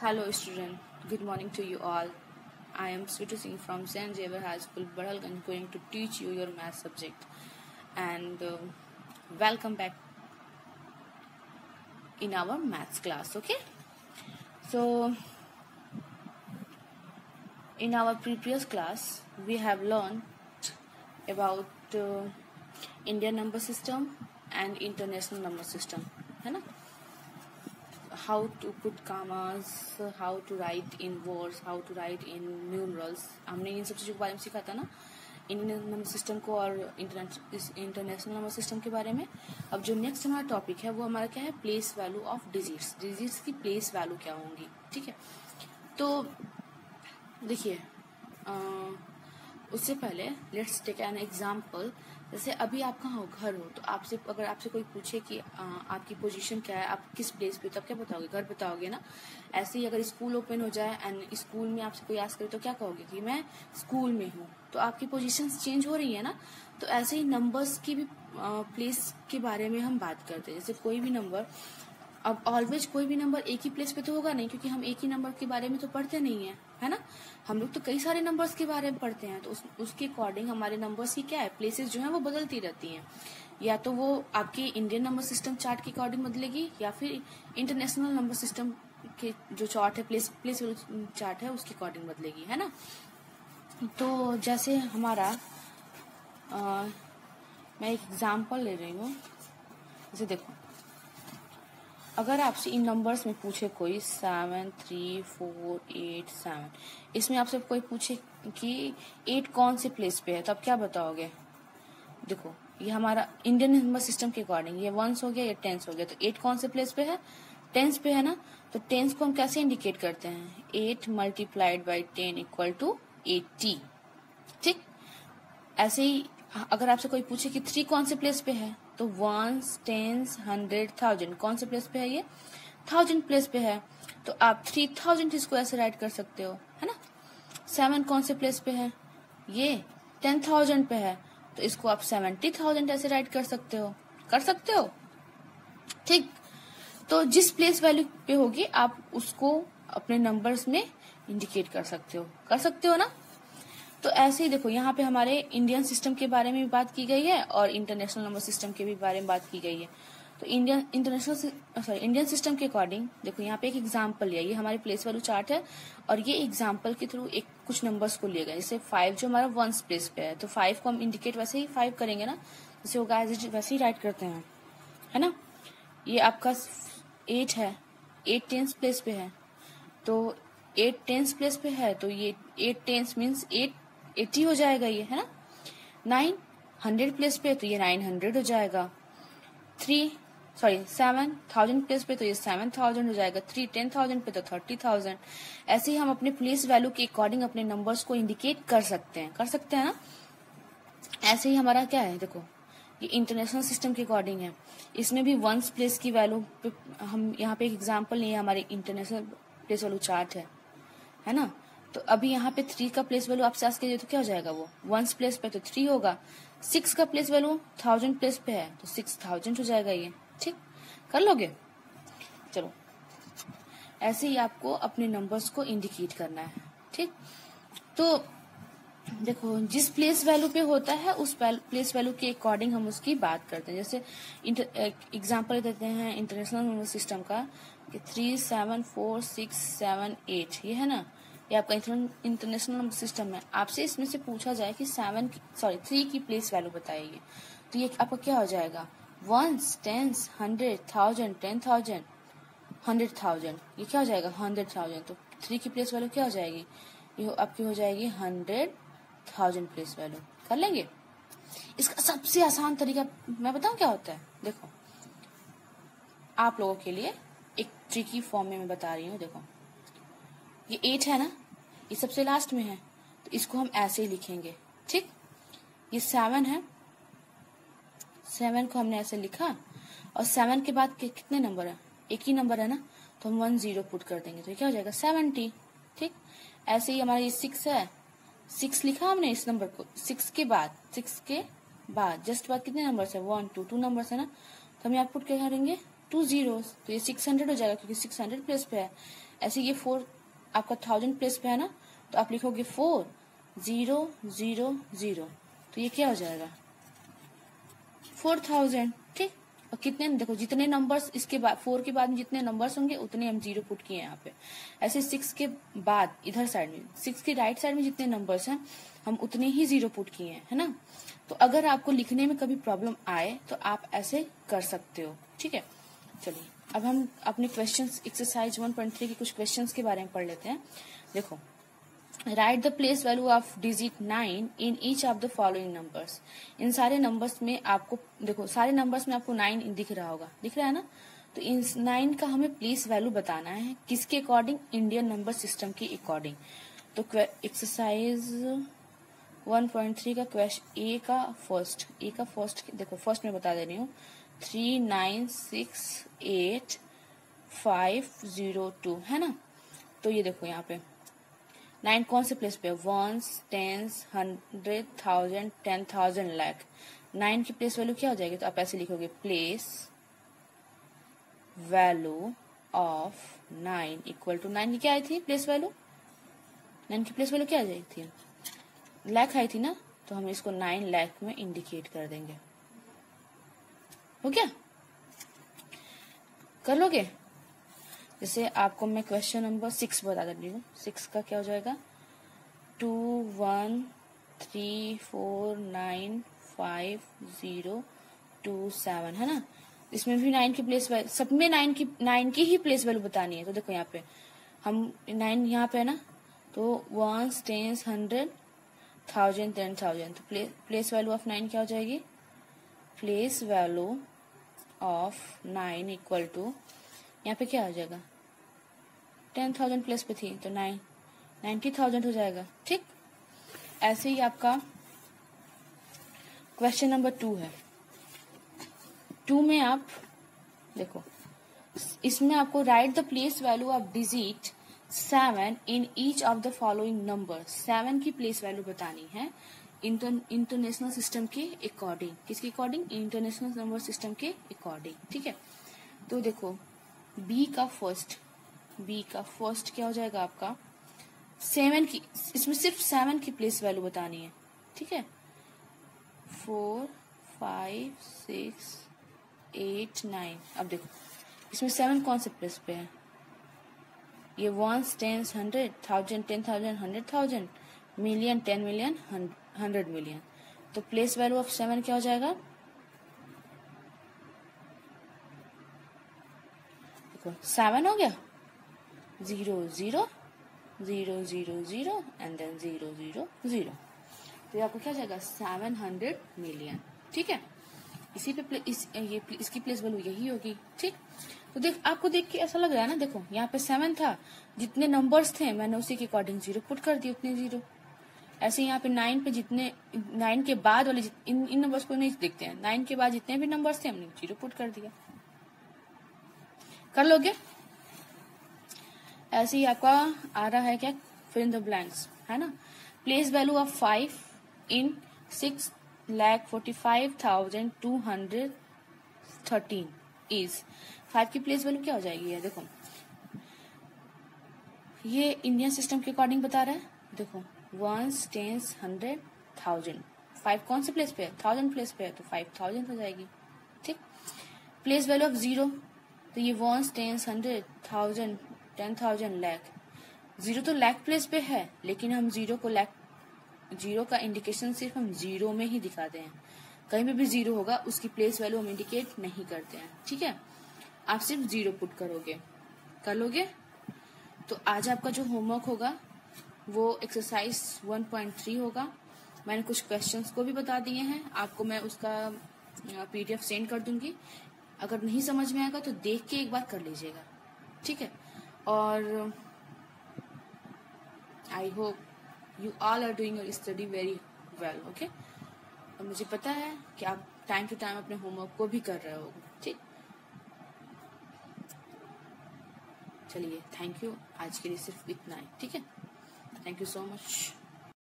Hello student, good morning to you all. I am Sweetu Singh from St. Xavier High School, Badalganj, going to teach you your math subject. And welcome back in our maths class, okay? So, in our previous class, we have learned about Indian number system and international number system, है ना? How to put commas, how to write in words, how to write in numerals. हमने इन सब चीज़ों के बारे में सीखा था ना, इंडियन नंबर सिस्टम को और इंटरनेशनल नंबर सिस्टम के बारे में. अब जो नेक्स्ट हमारा टॉपिक है वो हमारा क्या है, place value of digits. Digits की प्लेस वैल्यू क्या होंगी, ठीक है. तो देखिए, उससे पहले लेट्स टेक एन एग्जाम्पल. जैसे अभी आप कहाँ हो, घर हो, तो अगर आपसे कोई पूछे कि आपकी पोजीशन क्या है, आप किस प्लेस पे, तब क्या बताओगे, घर बताओगे ना. ऐसे ही अगर स्कूल ओपन हो जाए एंड स्कूल में आपसे कोई आस्क करे तो क्या कहोगे कि मैं स्कूल में हूँ, तो आपकी पोजीशन चेंज हो रही है ना. तो ऐसे ही नंबर्स की भी प्लेस के बारे में हम बात करते हैं. जैसे कोई भी नंबर, अब ऑलवेज कोई भी नंबर एक ही प्लेस पे तो होगा नहीं, क्योंकि हम एक ही नंबर के बारे में तो पढ़ते नहीं है ना. हम लोग तो कई सारे नंबर्स के बारे में पढ़ते हैं. तो उसके अकॉर्डिंग हमारे नंबर्स की क्या है, प्लेसेस जो है वो बदलती रहती हैं. या तो वो आपके इंडियन नंबर सिस्टम चार्ट के अकॉर्डिंग बदलेगी, या फिर इंटरनेशनल नंबर सिस्टम के जो चार्ट है, प्लेस चार्ट है, उसके अकॉर्डिंग बदलेगी, है ना. तो जैसे हमारा मैं एक एग्जाम्पल ले रही हूँ. जैसे देखो, अगर आपसे इन नंबर्स में पूछे कोई 7, 3, 4, 8, 7, इसमें आपसे कोई पूछे कि 8 कौन से प्लेस पे है, तो आप क्या बताओगे. देखो, ये हमारा इंडियन नंबर सिस्टम के अकॉर्डिंग ये 1s हो गया, ये 10s हो गया. तो 8 कौन से प्लेस पे है, 10s पे है ना. तो 10s को हम कैसे इंडिकेट करते हैं, 8 मल्टीप्लाइड बाई 10 इक्वल टू 80. ठीक. ऐसे ही अगर आपसे कोई पूछे कि 3 कौन से प्लेस पे है, तो 1s, 10s, 100, 1000 कौन से प्लेस पे है, ये 1000 प्लेस पे है. तो आप 3000 इसको ऐसे राइट कर सकते हो, है ना. 7 कौन से प्लेस पे है, ये 10,000 पे है, तो इसको आप 70,000 ऐसे राइट कर सकते हो. ठीक. तो जिस प्लेस वैल्यू पे होगी आप उसको अपने नंबर्स में इंडिकेट कर सकते हो ना. तो ऐसे ही देखो, यहाँ पे हमारे इंडियन सिस्टम के बारे में भी बात की गई है और इंटरनेशनल नंबर सिस्टम के भी बारे में बात की गई है. तो इंडियन सिस्टम के अकॉर्डिंग देखो, यहाँ पे एक एग्जांपल लिया, ये हमारी प्लेस वैल्यू चार्ट है और ये एग्जांपल के थ्रू एक कुछ नंबर्स को लिए गए. जैसे 5 जो हमारा 1s प्लेस पे है, तो 5 को हम इंडिकेट वैसे ही 5 करेंगे ना, जैसे होगा वैसे ही राइट करते हैं, है ना. ये आपका 8 है, 8 10s प्लेस पे है, तो 8 10s प्लेस पे है, तो ये 8 10s मीन्स 80 हो जाएगा, ये है ना. 9 100 प्लेस पे, तो ये 900 हो जाएगा. 7 1000 प्लेस पे, तो ये 7000 हो जाएगा. 3 10,000 पे, तो 30,000. ऐसे ही हम अपने प्लेस वैल्यू के अकॉर्डिंग अपने नंबर्स को इंडिकेट कर सकते हैं ना. ऐसे ही हमारा क्या है, देखो, ये इंटरनेशनल सिस्टम के अकॉर्डिंग है. इसमें भी 1s प्लेस की वैल्यू पे हम यहाँ पे एक एग्जाम्पल नहीं है, हमारे इंटरनेशनल प्लेस वैल्यू चार्ट है ना. तो अभी यहाँ पे 3 का प्लेस वैल्यू आपसे आस्क कीजिए तो क्या हो जाएगा, वो 1s प्लेस पे तो 3 होगा. 6 का प्लेस वैल्यू 1000 प्लेस पे है, तो 6000 हो जाएगा ये. ठीक, कर लोगे. चलो, ऐसे ही आपको अपने नंबर्स को इंडिकेट करना है. ठीक. तो देखो, जिस प्लेस वैल्यू पे होता है उस प्लेस वैल्यू के अकॉर्डिंग हम उसकी बात करते हैं. जैसे एग्जाम्पल देते हैं इंटरनेशनल नंबर सिस्टम का कि 3 7 4 6 7 8, ये है ना, ये आपका इंटरनेशनल नंबर सिस्टम है. आपसे इसमें से पूछा जाए कि 3 की प्लेस वैल्यू बताइए, तो ये आपका क्या हो जाएगा, 1s 10s 100 1000 10,000 100,000. ये क्या हो जाएगा, 100,000. तो 3 की प्लेस वैल्यू क्या हो जाएगी, ये आपकी हो जाएगी 100,000 प्लेस वैल्यू. कर लेंगे. इसका सबसे आसान तरीका मैं बताऊं क्या होता है. देखो, आप लोगों के लिए एक ट्रिकी फॉर्म में मैं बता रही हूँ. देखो, ये 8 है ना, ये सबसे लास्ट में है, तो इसको हम ऐसे ही लिखेंगे. ठीक. ये 7 है, 7 को हमने ऐसे लिखा, और 7 के बाद कितने नंबर है, एक ही नंबर है ना, तो हम 10 पुट कर देंगे, तो क्या हो जाएगा 70. ठीक. ऐसे ही हमारा ये 6 है, 6 लिखा हमने इस नंबर को, 6 के बाद जस्ट बाद कितने नंबर है, 1 2 2 नंबर है ना, तो हम यहाँ पुट क्या करेंगे 2 zeros, तो ये 600 हो जाएगा क्योंकि 600 प्लेस पे है. ऐसे ये 4 आपका 1000 प्लेस पे है ना, तो आप लिखोगे 4000, तो ये क्या हो जाएगा 4000। ठीक, और कितने देखो जितने नंबर्स इसके बाद 4 के बाद में जितने नंबर्स होंगे उतने हम 0 पुट किए हैं यहाँ पे। ऐसे 6 के बाद इधर साइड में 6 की राइट साइड में जितने नंबर्स हैं हम उतने ही 0 पुट किए हैं, है ना। तो अगर आपको लिखने में कभी प्रॉब्लम आए तो आप ऐसे कर सकते हो। ठीक है, चलिए अब हम अपने क्वेश्चंस एक्सरसाइज 1.3 के कुछ क्वेश्चंस के बारे में पढ़ लेते हैं। देखो, write the place value of digit 9 in each of the following numbers. इन सारे नंबर्स में आपको देखो, सारे नंबर्स में आपको 9 दिख रहा होगा, दिख रहा है ना। तो इन 9 का हमें प्लेस वैल्यू बताना है, किसके अकॉर्डिंग, इंडियन नंबर सिस्टम के अकॉर्डिंग। तो एक्सरसाइज 1.3 का क्वेश्चन ए का फर्स्ट देखो, फर्स्ट में बता दे रही हूँ 3968502 है ना। तो ये देखो यहाँ पे 9 कौन से प्लेस पे है, 1s 10s 100 1000 10,000 लाख। 9 की प्लेस वैल्यू क्या हो जाएगी, तो आप ऐसे लिखोगे place value of 9 equal to 9 की क्या आई थी प्लेस वैल्यू, 9 की प्लेस वैल्यू क्या आ जाएगी थी, लाख आई थी ना। तो हम इसको 9 लाख में इंडिकेट कर देंगे। हो गया, कर लोगे। जैसे आपको मैं क्वेश्चन नंबर 6 बता देती हूँ। 6 का क्या हो जाएगा 2134955027 है ना। इसमें भी 9 की प्लेस वैल्यू, सब में 9 की ही प्लेस वैल्यू बतानी है। तो देखो यहाँ पे हम 9 यहाँ पे है ना, तो 1s 10s 100 1000 10,000। तो प्लेस वैल्यू ऑफ 9 क्या हो जाएगी, place value of 9 equal to यहाँ पे क्या हो जाएगा 10,000 प्लेस पे थी तो 90,000 हो जाएगा। ठीक, ऐसे ही आपका क्वेश्चन नंबर 2 है। 2 में आप देखो, इसमें आपको right the place value of digit 7 in each of the following number. 7 की प्लेस वैल्यू बतानी है इंटरनेशनल सिस्टम के अकॉर्डिंग। किसके अकॉर्डिंग, इंटरनेशनल नंबर सिस्टम के अकॉर्डिंग। ठीक है, तो देखो बी का फर्स्ट क्या हो जाएगा आपका 7 की, इसमें सिर्फ 7 की प्लेस वैल्यू बतानी है। ठीक है, 4 5 6 8 9। अब देखो इसमें 7 कौन से प्लेस पे है, ये 1s 10s 100 1000 10,000 100,000 million 10 million 100 million. तो प्लेस वैल्यू ऑफ 7 क्या हो जाएगा, देखो 7 हो गया 0 0 0 0 0 एंड देन 0 0 0। तो ये आपको क्या जाएगा 700 मिलियन। ठीक है, इसी पे इसकी प्लेस वैल्यू यही होगी। ठीक, तो आपको देख के ऐसा लग रहा है ना, देखो यहाँ पे 7 था, जितने नंबर्स थे मैंने उसी के अकॉर्डिंग 0 पुट कर दिए, उतने 0। ऐसे यहाँ पे 9 पे जितने 9 के बाद वाले इन नंबर्स को नहीं देखते हैं, 9 के बाद जितने भी नंबर्स थे हमने 0 पुट कर दिया। कर लोगे। ऐसे ही आपका आ रहा है क्या, फिल इन द ब्लैंक्स है ना। Place value of 5 in 6,45,213 is. 5 की प्लेस वैल्यू क्या हो जाएगी है, देखो ये इंडियन सिस्टम के अकॉर्डिंग बता रहा है। देखो 1s 10s 100 1000, 5 कौन से प्लेस पे है 1000 प्लेस पे है, तो 5000 हो जाएगी। ठीक, प्लेस वैल्यू ऑफ 0, तो ये 1s 10s 100 1000 10,000 लाख। 0 तो लाख प्लेस पे है, लेकिन हम 0 का इंडिकेशन सिर्फ हम 0 में ही दिखाते हैं। कहीं पे भी 0 होगा उसकी प्लेस वैल्यू हम इंडिकेट नहीं करते हैं। ठीक है, आप सिर्फ 0 पुट करोगे। कर लोगे। तो आज आपका जो होमवर्क होगा वो एक्सरसाइज 1.3 होगा। मैंने कुछ क्वेश्चंस को भी बता दिए हैं, आपको मैं उसका PDF सेंड कर दूंगी। अगर नहीं समझ में आएगा तो देख के एक बार कर लीजिएगा। ठीक है, और I hope you all are doing your study very well. Okay, और मुझे पता है कि आप टाइम टू टाइम अपने होमवर्क को भी कर रहे होगे। ठीक, चलिए थैंक यू, आज के लिए सिर्फ इतना ही। ठीक है, थैंक यू सो मच।